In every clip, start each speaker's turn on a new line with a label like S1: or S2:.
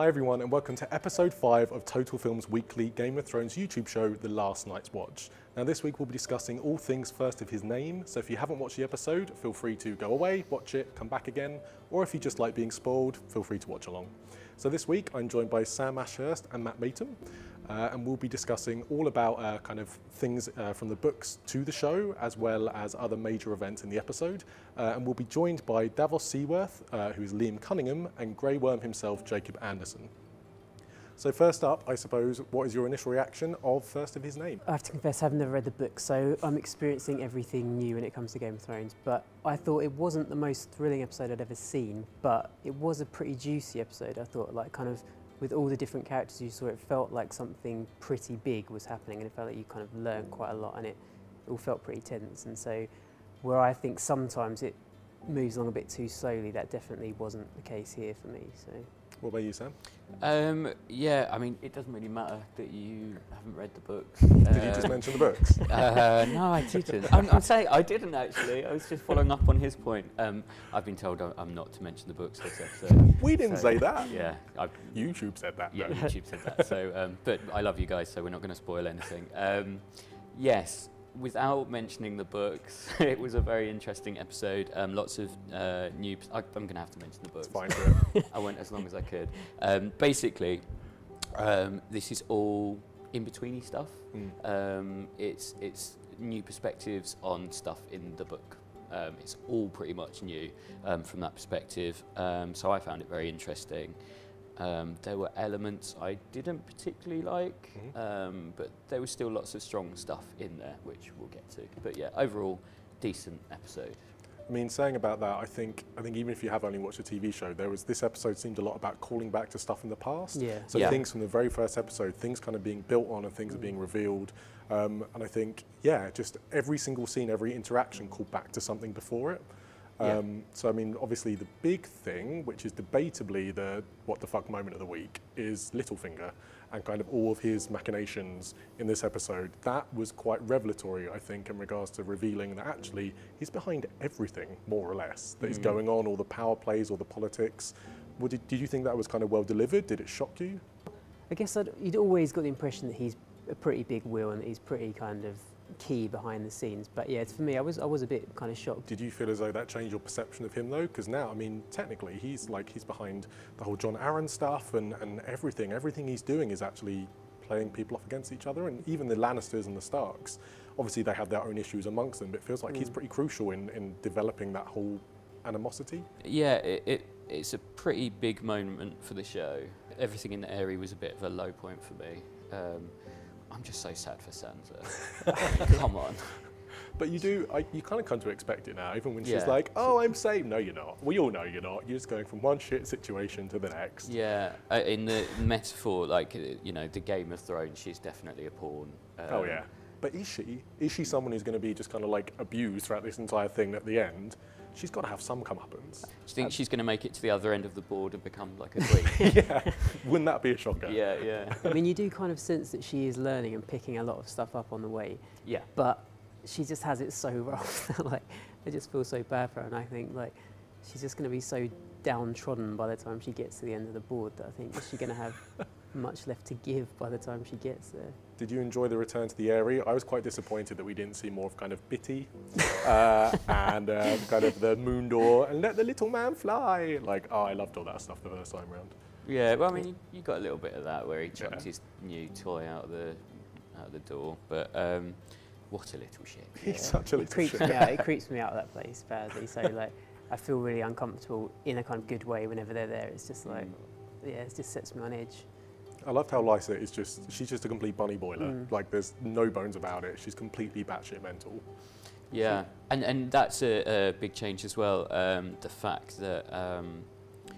S1: Hi everyone and welcome to episode 5 of Total Film's weekly Game of Thrones YouTube show, The Last Night's Watch. Now this week we'll be discussing all things First of His Name, so if you haven't watched the episode, feel free to go away, watch it, come back again, or if you just like being spoiled, feel free to watch along. So this week I'm joined by Sam Ashurst and Matt Baton, and we'll be discussing all about kind of things from the books to the show, as well as other major events in the episode. And we'll be joined by Davos Seaworth, who is Liam Cunningham, and Grey Worm himself, Jacob Anderson. So first up, I suppose, what is your initial reaction of First of His Name?
S2: I have to confess, I've never read the book, so I'm experiencing everything new when it comes to Game of Thrones. But I thought it wasn't the most thrilling episode I'd ever seen, but it was a pretty juicy episode. I thought, like, kind of, with all the different characters you saw, it felt like something pretty big was happening, and it felt like you kind of learned quite a lot, and it all felt pretty tense. And so, where I think sometimes it moves along a bit too slowly, that definitely wasn't the case here for me. So.
S1: What about you, Sam?
S3: Yeah, I mean, it doesn't really matter that you haven't read the books.
S1: Did you just mention the books?
S3: No, I didn't. I'm saying I didn't actually. I was just following up on his point. I've been told I'm not to mention the books this episode.
S1: We didn't say that.
S3: Yeah.
S1: YouTube said that.
S3: Yeah, YouTube said that. So, but I love you guys, so we're not going to spoil anything. Yes. Without mentioning the books, it was a very interesting episode. Lots of new... I'm going to have to mention the books.
S1: It's fine for it.
S3: I went as long as I could. Basically, this is all in-betweeny stuff. It's new perspectives on stuff in the book. It's all pretty much new from that perspective. So I found it very interesting. There were elements I didn't particularly like, but there was still lots of strong stuff in there, which we'll get to. But yeah, overall, decent episode.
S1: I mean, saying about that, I think even if you have only watched the TV show, this episode seemed a lot about calling back to stuff in the past.
S2: Yeah.
S1: So things from the very first episode, things kind of being built on and things are being revealed. And I think, yeah, just every single scene, every interaction called back to something before it. So, I mean, obviously the big thing, which is debatably the what the fuck moment of the week, is Littlefinger and kind of all of his machinations in this episode. That was quite revelatory, I think, in regards to revealing that actually he's behind everything, more or less, that is going on, all the power plays, all the politics. Did you think that was kind of well delivered? Did it shock you?
S2: I guess you'd always got the impression that he's a pretty big wheel and that he's pretty kind of key behind the scenes, but yeah, for me, I was a bit kind of shocked.
S1: Did you feel as though that changed your perception of him though? Because now, I mean, technically, he's behind the whole Jon Arryn stuff and everything. Everything he's doing is actually playing people off against each other, and even the Lannisters and the Starks. Obviously, they have their own issues amongst them, but it feels like he's pretty crucial in developing that whole animosity.
S3: Yeah, it's a pretty big moment for the show. Everything in the area was a bit of a low point for me. I'm just so sad for Sansa. Come on.
S1: But you kind of come to expect it now, even when she's like, oh, I'm safe. No, you're not. We all know you're not. You're just going from one shit situation to the next.
S3: Yeah, in the metaphor, like, you know, the Game of Thrones, she's definitely a pawn.
S1: Oh, yeah. But is she? Is she someone who's going to be just kind of like abused throughout this entire thing at the end? She's got to have some comeuppance.
S3: Do you think she's going to make it to the other end of the board and become like a queen?
S1: Yeah, wouldn't that be a shocker?
S3: Yeah, yeah.
S2: I mean, you do kind of sense that she is learning and picking a lot of stuff up on the way.
S3: Yeah.
S2: But she just has it so rough. Like, I just feel so bad for her, and I think like she's just going to be so downtrodden by the time she gets to the end of the board that I think is she going to have much left to give by the time she gets there.
S1: Did you enjoy the return to the Eyrie? I was quite disappointed that we didn't see more of kind of Bitty and kind of the moon door and let the little man fly. Like, oh, I loved all that stuff the first time round.
S3: Yeah, well, I mean, you got a little bit of that where he chucked his new toy out of the door, but what a little shit.
S1: He's such a little shit.
S2: It creeps me out of that place badly. So like, I feel really uncomfortable in a kind of good way whenever they're there. It's just like, yeah, it just sets me on edge.
S1: I loved how Lysa is she's just a complete bunny boiler. Like, there's no bones about it. She's completely batshit mental.
S3: Yeah, and that's a big change as well. The fact that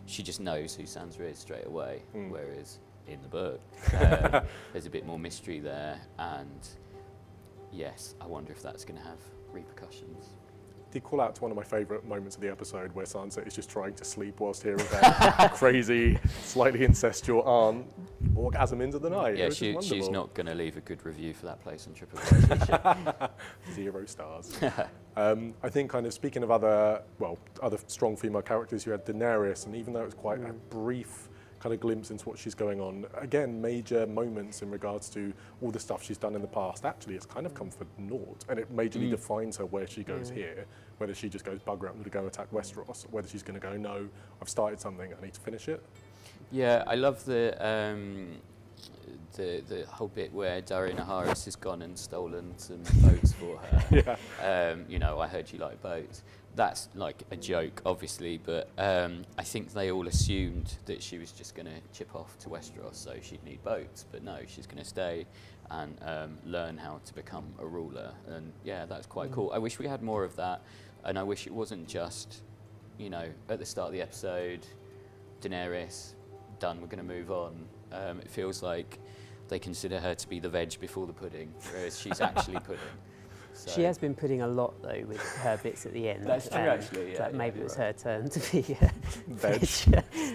S3: she just knows who Sansa is straight away, whereas in the book, there's a bit more mystery there. And yes, I wonder if that's going to have repercussions.
S1: Did call out to one of my favourite moments of the episode where Sansa is just trying to sleep whilst hearing that crazy, slightly incestual aunt orgasm into the night.
S3: Yeah, she's not going to leave a good review for that place on TripAdvisor.
S1: 0 stars. I think kind of speaking of other strong female characters, you had Daenerys, and even though it was quite a brief kind of glimpse into what she's going on. Again, major moments in regards to all the stuff she's done in the past. Actually, it's kind of come for naught, and it majorly defines her where she goes here, whether she just goes bugger up to go attack Westeros, or whether she's going to go, no, I've started something, I need to finish it.
S3: Yeah, I love the whole bit where Daenerys Naharis has gone and stolen some boats for her. You know, I heard you like boats. That's like a joke, obviously, but I think they all assumed that she was just going to chip off to Westeros, so she'd need boats. But no, she's going to stay and learn how to become a ruler. And yeah, that's quite cool. I wish we had more of that, and I wish it wasn't just, you know, at the start of the episode, Daenerys, done, we're going to move on. It feels like they consider her to be the veg before the pudding, whereas she's actually pudding. So.
S2: She has been putting a lot though with her bits at the end.
S3: That's true, actually. Yeah,
S2: like maybe it was
S3: right.
S2: her turn to be
S1: Veg. It's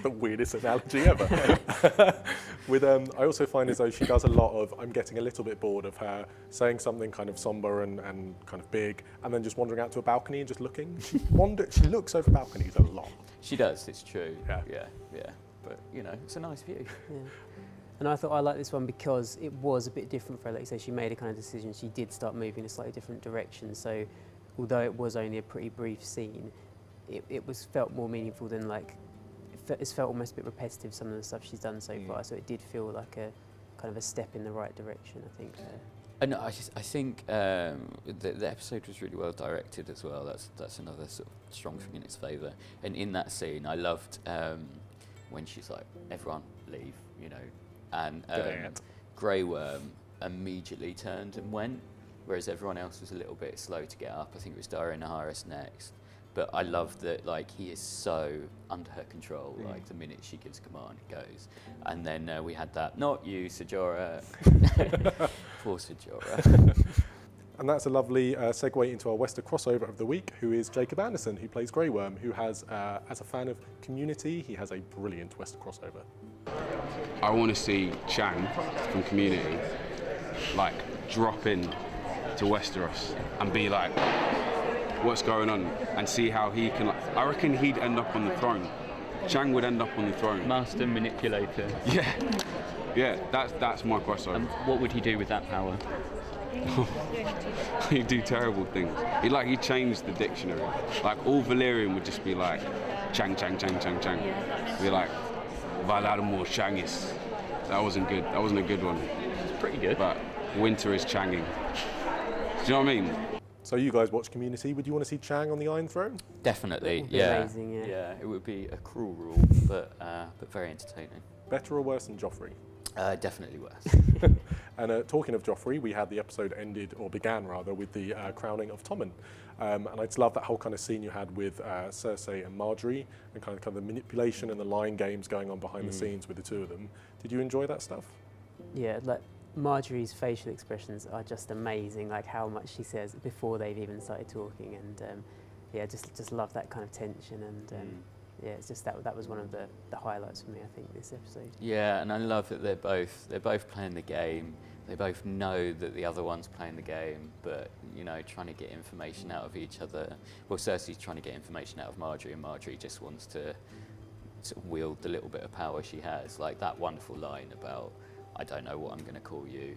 S1: the weirdest analogy ever. With I also find as though she does a lot of, I'm getting a little bit bored of her saying something kind of somber and kind of big, and then just wandering out to a balcony and just looking. She looks over balconies a lot.
S3: She does, it's true.
S1: Yeah.
S3: Yeah. But, you know, it's a nice view.
S2: Yeah. And I thought I liked this one because it was a bit different for her. Like you say, she made a kind of decision. She did start moving in a slightly different direction. So although it was only a pretty brief scene, it was felt more meaningful than like, it's felt almost a bit repetitive, some of the stuff she's done so far. So it did feel like a kind of a step in the right direction, I think.
S3: And I think the episode was really well directed as well. That's another sort of strong thing in its favour. And in that scene, I loved when she's like, everyone leave, you know, and Grey Worm immediately turned and went, whereas everyone else was a little bit slow to get up. I think it was Daenerys Naharis next. But I love that, like, he is so under her control. Like, the minute she gives command, he goes. And then we had that, not you, Ser Jorah. Poor Ser Jorah.
S1: And that's a lovely segue into our Wester crossover of the week, who is Jacob Anderson, who plays Grey Worm, who has, as a fan of Community, he has a brilliant Wester crossover.
S4: I want to see Chang from Community, like, drop in to Westeros and be like, what's going on, and see how he can, like, I reckon he'd end up on the throne. Chang would end up on the throne.
S5: Master manipulator.
S4: Yeah, that's my crossover.
S5: And what would he do with that power?
S4: He'd do terrible things. He'd change the dictionary. Like, all Valyrian would just be like, Chang, Chang, Chang, Chang, Chang. Be like, Valadimor Changis. That wasn't good. That wasn't a good one.
S5: It's pretty good.
S4: But winter is changing. Do you know what I mean?
S1: So you guys watch Community. Would you want to see Chang on the Iron Throne?
S3: Definitely,
S2: It would be
S3: yeah.
S2: amazing, yeah.
S3: It would be a cruel rule, but very entertaining.
S1: Better or worse than Joffrey?
S3: Definitely worse.
S1: And talking of Joffrey, we had the episode ended, or began rather, with the crowning of Tommen. And I just love that whole kind of scene you had with Cersei and Marjorie, and kind of the manipulation and the line games going on behind the scenes with the two of them. Did you enjoy that stuff?
S2: Yeah, like Marjorie's facial expressions are just amazing, like how much she says before they've even started talking, and yeah, just love that kind of tension, and yeah, it's just that was one of the highlights for me, I think, this episode.
S3: Yeah, and I love that they're both playing the game. They both know that the other one's playing the game, but, you know, trying to get information out of each other. Well, Cersei's trying to get information out of Marjorie, and Marjorie just wants to sort of wield the little bit of power she has. Like that wonderful line about, I don't know what I'm going to call you,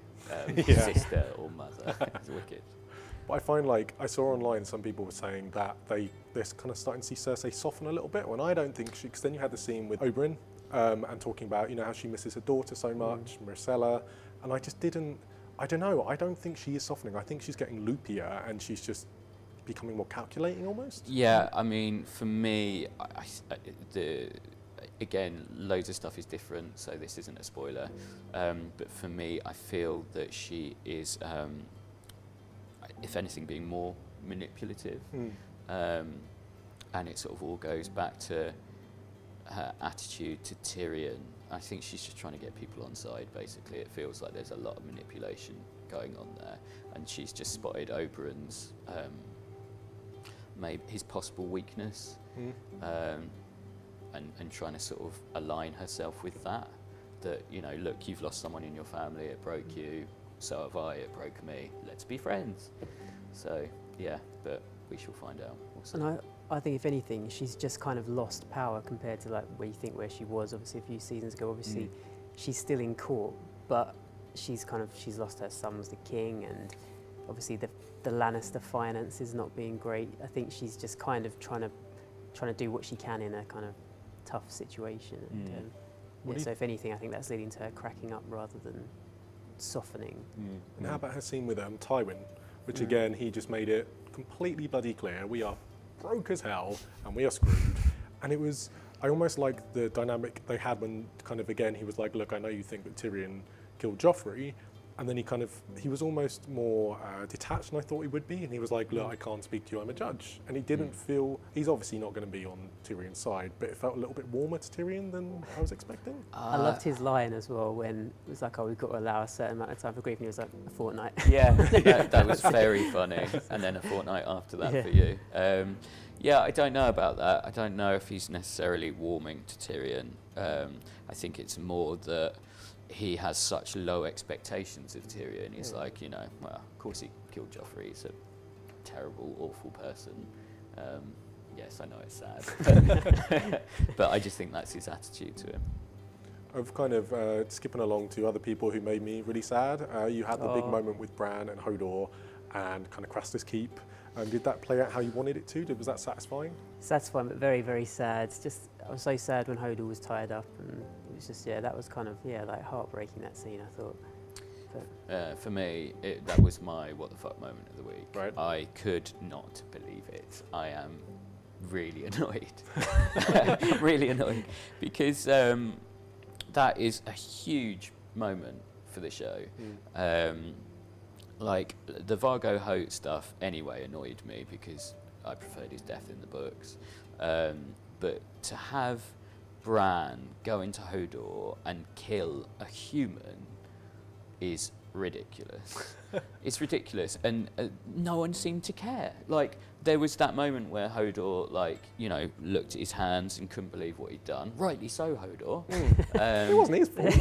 S3: sister or mother. It's wicked.
S1: But I find, like, I saw online some people were saying that they're kind of starting to see Cersei soften a little bit, when I don't think she, because then you had the scene with Oberyn and talking about, you know, how she misses her daughter so much, Myrcella, and I just didn't, I don't know, I don't think she is softening. I think she's getting loopier and she's just becoming more calculating almost.
S3: Yeah, I mean, for me, again, loads of stuff is different, so this isn't a spoiler, but for me, I feel that she is, if anything, being more manipulative, and it sort of all goes back to her attitude to Tyrion. I think she's just trying to get people on side, basically. It feels like there's a lot of manipulation going on there, and she's just spotted Oberyn's, maybe his possible weakness, and trying to sort of align herself with that, you know, look, you've lost someone in your family, it broke you, so have I, it broke me, let's be friends. So, yeah, but we shall find out. We'll see.
S2: And I think if anything, she's just kind of lost power compared to like where you think where she was obviously a few seasons ago. Obviously, she's still in court, but she's lost her son was the king, and obviously the Lannister finances not being great. I think she's just kind of trying to do what she can in a kind of tough situation. And, so if anything, I think that's leading to her cracking up rather than softening.
S1: And how about her scene with Tywin, which again, he just made it completely bloody clear, we are broke as hell and we are screwed. And it was, I almost like the dynamic they had when kind of again, he was like, look, I know you think that Tyrion killed Joffrey. And then he was almost more detached than I thought he would be. And he was like, look, I can't speak to you, I'm a judge. And he didn't feel, he's obviously not going to be on Tyrion's side, but it felt a little bit warmer to Tyrion than I was expecting.
S2: I loved his line as well when it was like, oh, we've got to allow a certain amount of time for grief. And he was like, a fortnight.
S3: Yeah, that was very funny. And then a fortnight after that for you. Yeah, I don't know about that. I don't know if he's necessarily warming to Tyrion. I think it's more that he has such low expectations of Tyrion. He's like, you know, well, of course he killed Joffrey. He's a terrible, awful person. Yes, I know it's sad. But I just think that's his attitude to him.
S1: Of kind of skipping along to other people who made me really sad. You had the big moment with Bran and Hodor and kind of Craster's Keep. Did that play out how you wanted it to? Was that satisfying?
S2: Satisfying, but very, very sad. Just, I was so sad when Hodor was tied up, and it was just, that was kind of, like heartbreaking, that scene, I thought. But
S3: for me, that was my what the fuck moment of the week.
S1: Right.
S3: I could not believe it. I am really annoyed. Really annoyed. Because that is a huge moment for the show. Like, the Vargo Hoat stuff anyway annoyed me because I preferred his death in the books. But to have Bran go into Hodor and kill a human is ridiculous. It's ridiculous, and no one seemed to care. Like, there was that moment where Hodor, like, you know, looked at his hands and couldn't believe what he'd done. Rightly so, Hodor.
S1: It wasn't his fault.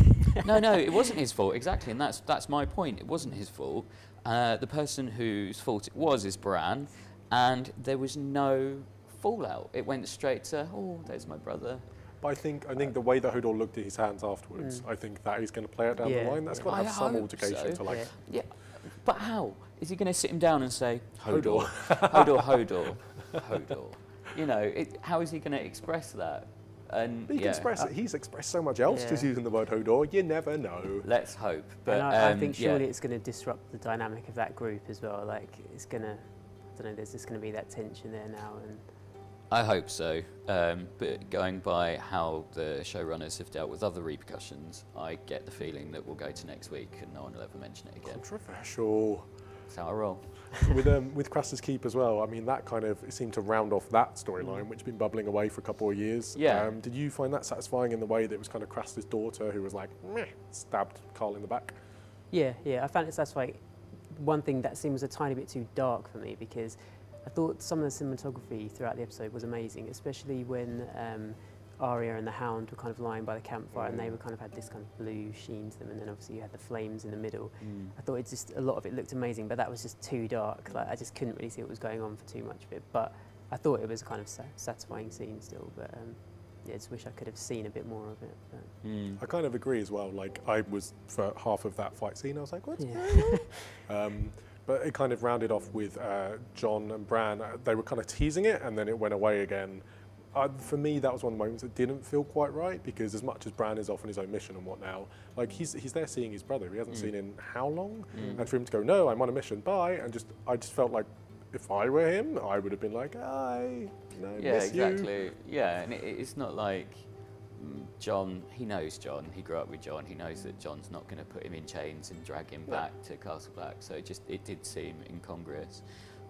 S3: No, it wasn't his fault, exactly, and that's my point. It wasn't his fault. The person whose fault it was is Bran, and there was no fallout. It went straight to, oh, there's my brother.
S1: But I think the way that Hodor looked at his hands afterwards, I think that is going to play it down the line. That's got to have some altercation to like.
S3: Yeah, but how is he going to sit him down and say Hodor, Hodor? You know, how is he going to express that? And
S1: he can express it. He's expressed so much else just using the word Hodor. You never know.
S3: Let's hope. But
S2: and I think surely it's going to disrupt the dynamic of that group as well. Like, it's going to, I don't know, there's just going to be that tension there now. And
S3: I hope so. But going by how the showrunners have dealt with other repercussions, I get the feeling that we'll go to next week and no one will ever mention it again.
S1: Controversial.
S3: That's how I roll.
S1: with Craster's Keep as well, I mean, that kind of seemed to round off that storyline, which had been bubbling away for a couple of years.
S3: Yeah.
S1: Did you find that satisfying in the way that it was kind of Craster's daughter who was like, meh, stabbed Carl in the back?
S2: Yeah, I found it satisfying. One thing that seems a tiny bit too dark for me, because I thought some of the cinematography throughout the episode was amazing, especially when Arya and the Hound were kind of lying by the campfire and they were kind of had this kind of blue sheen to them, and then obviously you had the flames in the middle. I thought a lot of it looked amazing, but that was just too dark. Like, I just couldn't really see what was going on for too much of it. But I thought it was a kind of satisfying scene still. But I just wish I could have seen a bit more of it. But.
S1: I kind of agree as well. Like, I was for half of that fight scene, I was like, what's going on? But it kind of rounded off with Jon and Bran. They were kind of teasing it, and then it went away again. For me, that was one of the moments that didn't feel quite right, because as much as Bran is off on his own mission and what now, like, he's there seeing his brother. He hasn't seen in how long? And for him to go, no, I'm on a mission, bye, and I just felt like if I were him, I would have been like, miss
S3: exactly.
S1: you.
S3: Yeah, and it's not like Jon, he knows Jon, he grew up with Jon, he knows that Jon's not going to put him in chains and drag him back to Castle Black, so it did seem incongruous.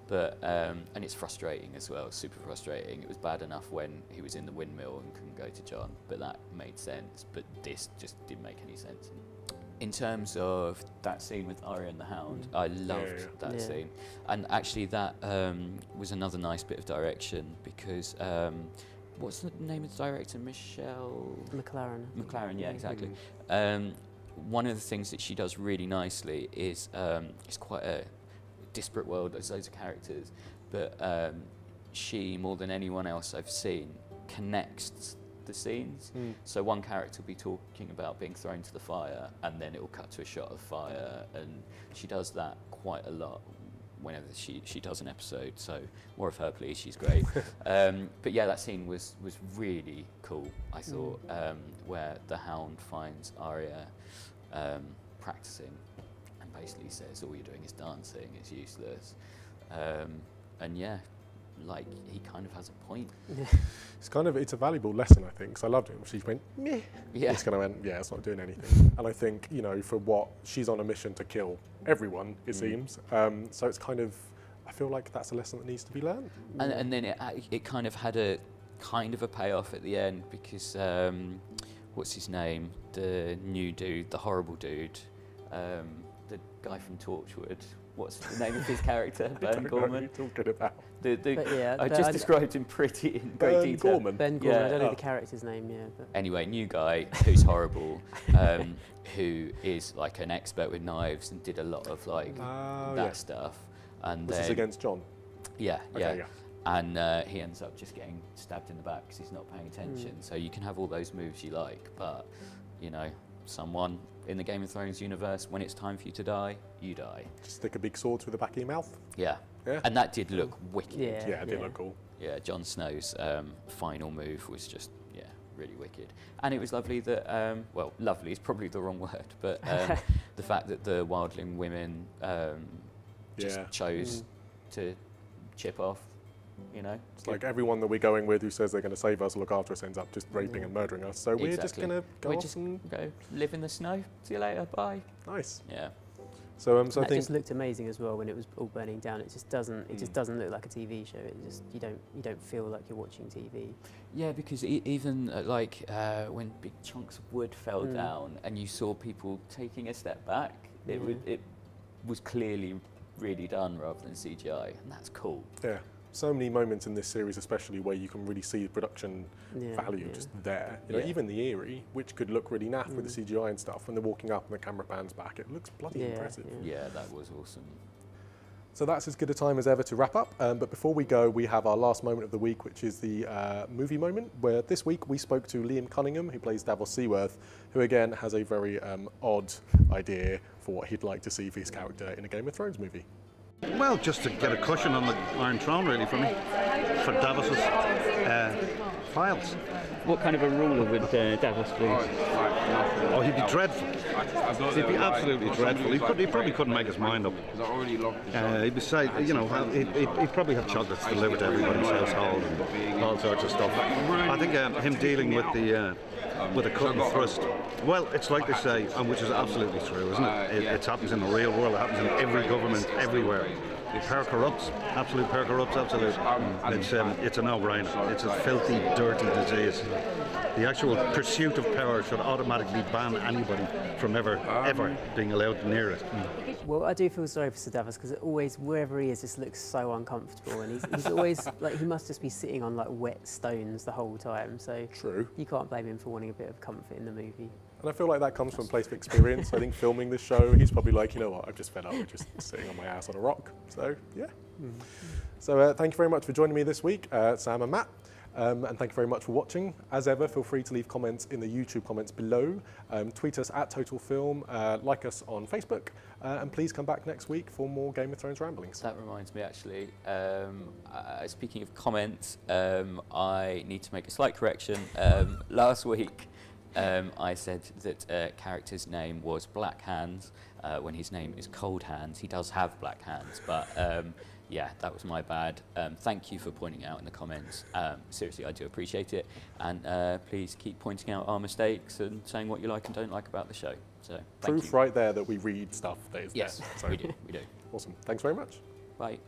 S3: But, and it's frustrating as well, super frustrating. It was bad enough when he was in the windmill and couldn't go to Jon, but that made sense, but this just didn't make any sense. In terms of that scene with Arya and the Hound, I loved that scene. And actually that was another nice bit of direction, because what's the name of the director? Michelle
S2: McLaren.
S3: McLaren, yeah, exactly. One of the things that she does really nicely is it's quite a disparate world. There's loads of characters, but she, more than anyone else I've seen, connects the scenes. So one character will be talking about being thrown to the fire, and then it will cut to a shot of fire, and she does that quite a lot whenever she does an episode. So more of her, please. She's great. But yeah, that scene was really cool, I thought, where the Hound finds Arya practicing and basically says all you're doing is dancing, it's useless. And yeah, like, he kind of has a point.
S1: It's a valuable lesson, I think, because I loved it. She went, meh.
S3: Yeah.
S1: It's kind of went, yeah, it's not doing anything. And I think, you know, for what, she's on a mission to kill everyone, it seems. So it's kind of, I feel like that's a lesson that needs to be learned.
S3: And then it kind of had a kind of a payoff at the end, because what's his name? The new dude, the horrible dude, the guy from Torchwood. What's the name of his character? Ben Gorman.
S1: What are you talking about?
S3: I just described him pretty in great detail.
S1: Gorman.
S2: Ben Gorman,
S3: Yeah.
S2: I don't know the character's name, But.
S3: Anyway, new guy who's horrible, who is like an expert with knives and did a lot of like that stuff. And
S1: Was
S3: then,
S1: this against John?
S3: Yeah,
S1: Okay,
S3: yeah. And he ends up just getting stabbed in the back because he's not paying attention. So you can have all those moves you like, but you know, someone in the Game of Thrones universe, when it's time for you to die, you die.
S1: Just stick a big sword through the back of your mouth?
S3: Yeah.
S1: Yeah.
S3: And that did look wicked.
S1: Yeah, it did look cool.
S3: Yeah, Jon Snow's final move was just, really wicked. And it was lovely that, well, lovely is probably the wrong word, but the fact that the Wildling women just chose to chip off, you know.
S1: It's like everyone that we're going with who says they're going to save us or look after us ends up just raping and murdering us. So we're just going to go off and
S3: go live in the snow. See you later. Bye.
S1: Nice.
S3: Yeah.
S1: So,
S2: that
S1: I think
S2: just looked amazing as well when it was all burning down. It just doesn't. It just doesn't look like a TV show. It just you don't feel like you're watching TV.
S3: Yeah, because even when big chunks of wood fell down and you saw people taking a step back, it was clearly really done rather than CGI, and that's cool.
S1: Yeah. So many moments in this series, especially where you can really see the production value just there. You know, even the Eyrie, which could look really naff with the CGI and stuff, when they're walking up and the camera pans back, it looks bloody impressive.
S3: Yeah, that was awesome.
S1: So that's as good a time as ever to wrap up. But before we go, we have our last moment of the week, which is the movie moment, where this week we spoke to Liam Cunningham, who plays Davos Seaworth, who again has a very odd idea for what he'd like to see for his character in a Game of Thrones movie.
S6: Well, just to get a cushion on the Iron Throne, really, for me, for Davos's files.
S5: What kind of a ruler would Davos be?
S6: Oh, he'd be dreadful. He'd be absolutely dreadful. He probably couldn't make his mind up. He'd be say, you know, he'd probably have chocolates delivered to everybody's household and all sorts of stuff. I think him dealing with a cut and thrust. Well, it's like they say, which is absolutely true, isn't it? It happens in the real world. It happens in every government, everywhere. Power corrupts. Absolute power corrupts. Absolute. It's a no-brainer. It's a filthy, dirty disease. The actual pursuit of power should automatically ban anybody from ever being allowed near it.
S2: Well, I do feel sorry for Sir Davos because always, wherever he is, just looks so uncomfortable, and he's always like, he must just be sitting on like wet stones the whole time. So
S1: True.
S2: You can't blame him for wanting a bit of comfort in the movie.
S1: And I feel like that comes from a place of experience. I think filming this show, he's probably like, you know what, I've just fed up with just sitting on my ass on a rock. So, yeah. So thank you very much for joining me this week, Sam and Matt. And thank you very much for watching. As ever, feel free to leave comments in the YouTube comments below. Tweet us at Total Film, like us on Facebook, and please come back next week for more Game of Thrones ramblings.
S3: That reminds me, actually, speaking of comments, I need to make a slight correction. Last week, I said that a character's name was Black Hands when his name is Cold Hands. He does have black hands, but yeah, that was my bad. Thank you for pointing out in the comments. Seriously, I do appreciate it. And please keep pointing out our mistakes and saying what you like and don't like about the show. So, thank
S1: Proof
S3: you.
S1: right there that we read stuff that is
S3: Yes,
S1: there. So,
S3: we do.
S1: awesome. Thanks very much.
S3: Bye.